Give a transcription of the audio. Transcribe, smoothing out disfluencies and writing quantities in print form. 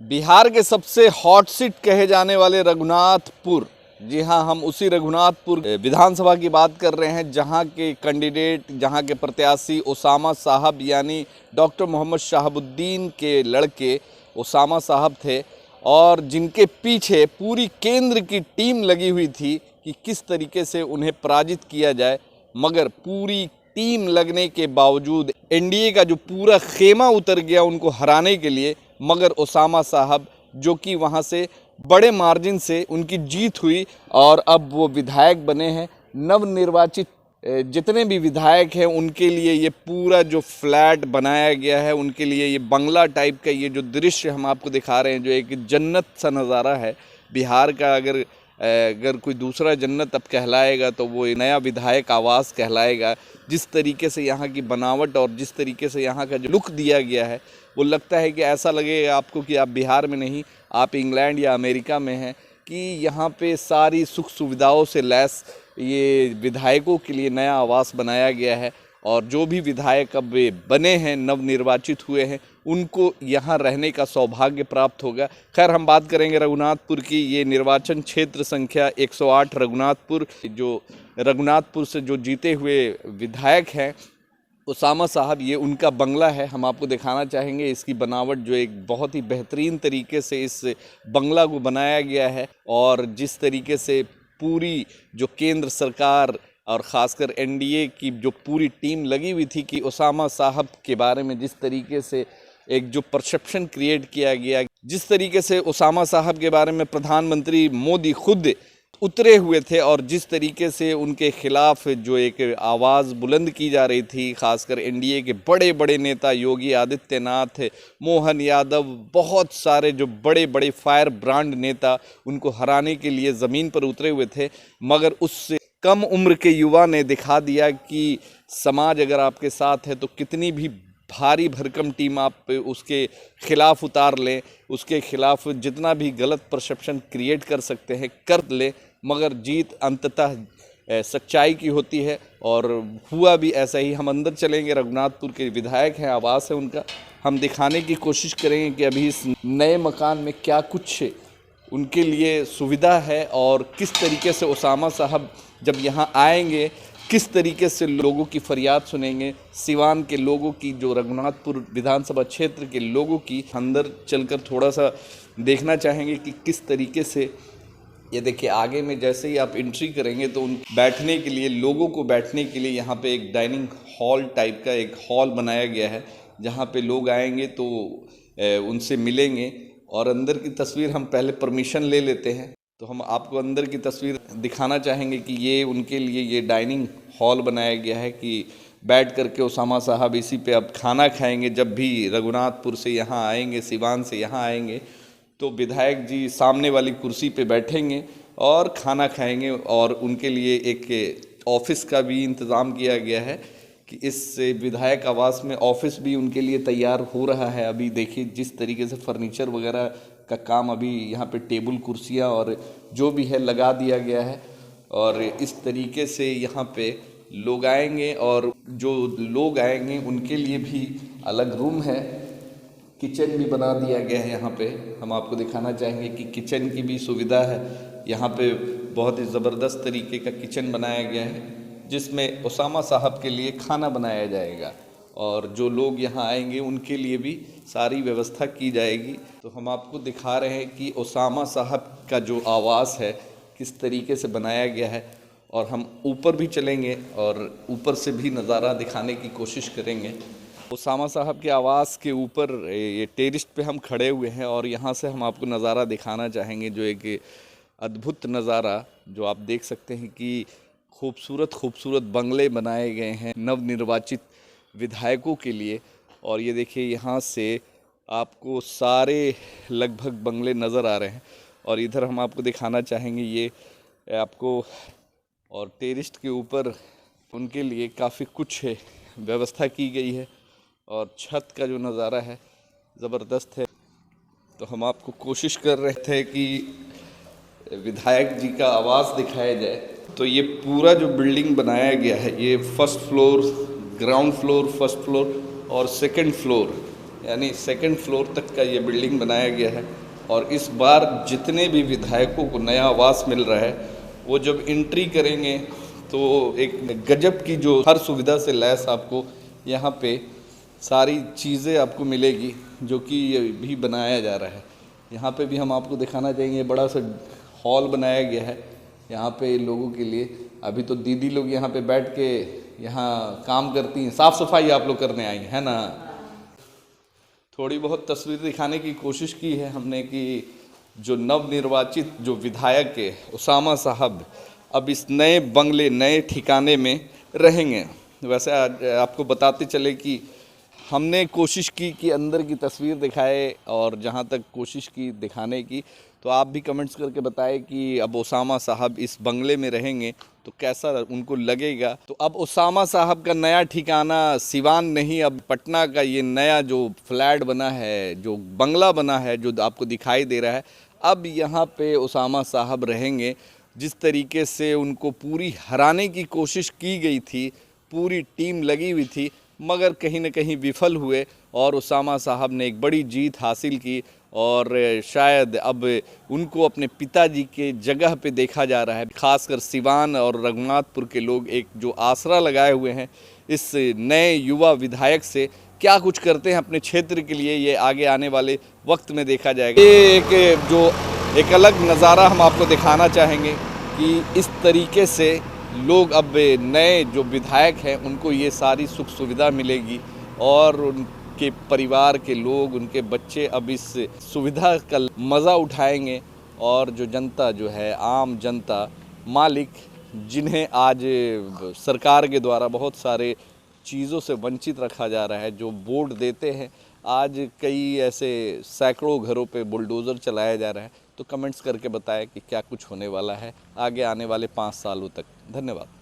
बिहार के सबसे hot seat कहे जाने वाले रघुनाथपुर, जी हाँ, हम उसी रघुनाथपुर विधानसभा की बात कर रहे हैं, जहाँ के कैंडिडेट, जहाँ के प्रत्याशी ओसामा साहब यानी डॉक्टर मोहम्मद शहाबुद्दीन के लड़के ओसामा साहब थे, और जिनके पीछे पूरी केंद्र की टीम लगी हुई थी कि किस तरीके से उन्हें पराजित किया जाए। मगर पूरी टीम लगने के बावजूद एनडीए का जो पूरा खेमा उतर गया उनको हराने के लिए, मगर ओसामा साहब जो कि वहाँ से बड़े मार्जिन से उनकी जीत हुई और अब वो विधायक बने हैं। नवनिर्वाचित जितने भी विधायक हैं उनके लिए ये पूरा जो फ्लैट बनाया गया है, उनके लिए ये बंगला टाइप का ये जो दृश्य हम आपको दिखा रहे हैं, जो एक जन्नत सा नज़ारा है बिहार का। अगर कोई दूसरा जन्नत अब कहलाएगा तो वो नया विधायक आवास कहलाएगा। जिस तरीके से यहाँ की बनावट और जिस तरीके से यहाँ का जो लुक दिया गया है, वो लगता है कि ऐसा लगेगा आपको कि आप बिहार में नहीं, आप इंग्लैंड या अमेरिका में हैं, कि यहाँ पे सारी सुख सुविधाओं से लैस ये विधायकों के लिए नया आवास बनाया गया है। और जो भी विधायक अब बने हैं, नवनिर्वाचित हुए हैं, उनको यहाँ रहने का सौभाग्य प्राप्त होगा। खैर, हम बात करेंगे रघुनाथपुर की। ये निर्वाचन क्षेत्र संख्या 108 रघुनाथपुर, जो रघुनाथपुर से जो जीते हुए विधायक हैं ओसामा साहब, ये उनका बंगला है। हम आपको दिखाना चाहेंगे इसकी बनावट, जो एक बहुत ही बेहतरीन तरीके से इस बंगला को बनाया गया है, और जिस तरीके से पूरी जो केंद्र सरकार और ख़ासकर एनडीए की जो पूरी टीम लगी हुई थी कि ओसामा साहब के बारे में जिस तरीके से एक जो परसेप्शन क्रिएट किया गया, जिस तरीके से ओसामा साहब के बारे में प्रधानमंत्री मोदी खुद उतरे हुए थे, और जिस तरीके से उनके खिलाफ जो एक आवाज़ बुलंद की जा रही थी, खासकर एनडीए के बड़े बड़े नेता योगी आदित्यनाथ, मोहन यादव, बहुत सारे जो बड़े बड़े फायर ब्रांड नेता उनको हराने के लिए ज़मीन पर उतरे हुए थे। मगर उससे कम उम्र के युवा ने दिखा दिया कि समाज अगर आपके साथ है तो कितनी भी भारी भरकम टीम आप उसके खिलाफ उतार लें, उसके खिलाफ जितना भी गलत परसेप्शन क्रिएट कर सकते हैं कर लें, मगर जीत अंततः सच्चाई की होती है। और हुआ भी ऐसा ही। हम अंदर चलेंगे, रघुनाथपुर के विधायक हैं, आवास है उनका, हम दिखाने की कोशिश करेंगे कि अभी इस नए मकान में क्या कुछ उनके लिए सुविधा है, और किस तरीके से ओसामा साहब जब यहाँ आएंगे किस तरीके से लोगों की फरियाद सुनेंगे, सिवान के लोगों की, जो रघुनाथपुर विधानसभा क्षेत्र के लोगों की। अंदर चलकर थोड़ा सा देखना चाहेंगे कि किस तरीके से, ये देखिए आगे में जैसे ही आप एंट्री करेंगे तो उन बैठने के लिए, लोगों को बैठने के लिए यहाँ पे एक डाइनिंग हॉल टाइप का एक हॉल बनाया गया है, जहाँ पे लोग आएंगे तो उनसे मिलेंगे। और अंदर की तस्वीर हम पहले परमिशन ले लेते हैं, तो हम आपको अंदर की तस्वीर दिखाना चाहेंगे कि ये उनके लिए ये डाइनिंग हॉल बनाया गया है कि बैठ करके ओसामा साहब इसी पे अब खाना खाएंगे। जब भी रघुनाथपुर से यहाँ आएंगे, सिवान से यहाँ आएंगे, तो विधायक जी सामने वाली कुर्सी पे बैठेंगे और खाना खाएंगे। और उनके लिए एक ऑफिस का भी इंतज़ाम किया गया है कि इस विधायक आवास में ऑफिस भी उनके लिए तैयार हो रहा है। अभी देखिए जिस तरीके से फर्नीचर वगैरह का काम अभी यहाँ पे टेबल, कुर्सियाँ और जो भी है लगा दिया गया है, और इस तरीके से यहाँ पे लोग आएंगे, और जो लोग आएंगे उनके लिए भी अलग रूम है, किचन भी बना दिया गया है। यहाँ पे हम आपको दिखाना चाहेंगे कि किचन की भी सुविधा है। यहाँ पे बहुत ही ज़बरदस्त तरीके का किचन बनाया गया है, जिसमें ओसामा साहब के लिए खाना बनाया जाएगा, और जो लोग यहाँ आएंगे उनके लिए भी सारी व्यवस्था की जाएगी। तो हम आपको दिखा रहे हैं कि ओसामा साहब का जो आवास है किस तरीके से बनाया गया है, और हम ऊपर भी चलेंगे और ऊपर से भी नज़ारा दिखाने की कोशिश करेंगे। ओसामा साहब के आवास के ऊपर ये टेरिस पे हम खड़े हुए हैं, और यहाँ से हम आपको नज़ारा दिखाना चाहेंगे, जो एक अद्भुत नज़ारा जो आप देख सकते हैं कि खूबसूरत बंगले बनाए गए हैं नवनिर्वाचित विधायकों के लिए। और ये देखिए यहाँ से आपको सारे लगभग बंगले नज़र आ रहे हैं, और इधर हम आपको दिखाना चाहेंगे ये आपको, और टेरिस के ऊपर उनके लिए काफ़ी कुछ व्यवस्था की गई है, और छत का जो नज़ारा है ज़बरदस्त है। तो हम आपको कोशिश कर रहे थे कि विधायक जी का आवास दिखाया जाए। तो ये पूरा जो बिल्डिंग बनाया गया है, ये first floor, ground floor, first floor और सेकंड फ्लोर, यानी सेकंड फ्लोर तक का ये बिल्डिंग बनाया गया है। और इस बार जितने भी विधायकों को नया आवास मिल रहा है, वो जब एंट्री करेंगे तो एक गजब की जो हर सुविधा से लैस आपको यहाँ पे सारी चीज़ें आपको मिलेगी, जो कि ये भी बनाया जा रहा है। यहाँ पे भी हम आपको दिखाना चाहेंगे, बड़ा सा हॉल बनाया गया है यहाँ पे लोगों के लिए। अभी तो दीदी लोग यहाँ पे बैठ के यहाँ काम करती हैं, साफ़ सफाई आप लोग करने आई हैं ना। थोड़ी बहुत तस्वीर दिखाने की कोशिश की है हमने कि जो नवनिर्वाचित जो विधायक है उसामा साहब अब इस नए बंगले नए ठिकाने में रहेंगे। वैसे आज आपको बताते चले कि हमने कोशिश की कि अंदर की तस्वीर दिखाए, और जहां तक कोशिश की दिखाने की, तो आप भी कमेंट्स करके बताएं कि अब उसामा साहब इस बंगले में रहेंगे तो कैसा उनको लगेगा। तो अब उसामा साहब का नया ठिकाना सिवान नहीं, अब पटना का ये नया जो फ्लैट बना है, जो बंगला बना है, जो आपको दिखाई दे रहा है, अब यहाँ पे उसामा साहब रहेंगे। जिस तरीके से उनको पूरी हराने की कोशिश की गई थी, पूरी टीम लगी हुई थी, मगर कहीं न कहीं विफल हुए और उसामा साहब ने एक बड़ी जीत हासिल की। और शायद अब उनको अपने पिताजी के जगह पे देखा जा रहा है। खासकर सिवान और रघुनाथपुर के लोग एक जो आसरा लगाए हुए हैं इस नए युवा विधायक से, क्या कुछ करते हैं अपने क्षेत्र के लिए, ये आगे आने वाले वक्त में देखा जाएगा। ये एक अलग नज़ारा हम आपको दिखाना चाहेंगे कि इस तरीके से लोग अब नए जो विधायक हैं उनको ये सारी सुख सुविधा मिलेगी, और उनके परिवार के लोग, उनके बच्चे अब इस सुविधा का मज़ा उठाएंगे। और जो जनता जो है, आम जनता, मालिक, जिन्हें आज सरकार के द्वारा बहुत सारे चीज़ों से वंचित रखा जा रहा है, जो वोट देते हैं, आज कई ऐसे सैकड़ों घरों पे बुलडोज़र चलाया जा रहा है। तो कमेंट्स करके बताएं कि क्या कुछ होने वाला है आगे आने वाले 5 सालों तक। धन्यवाद।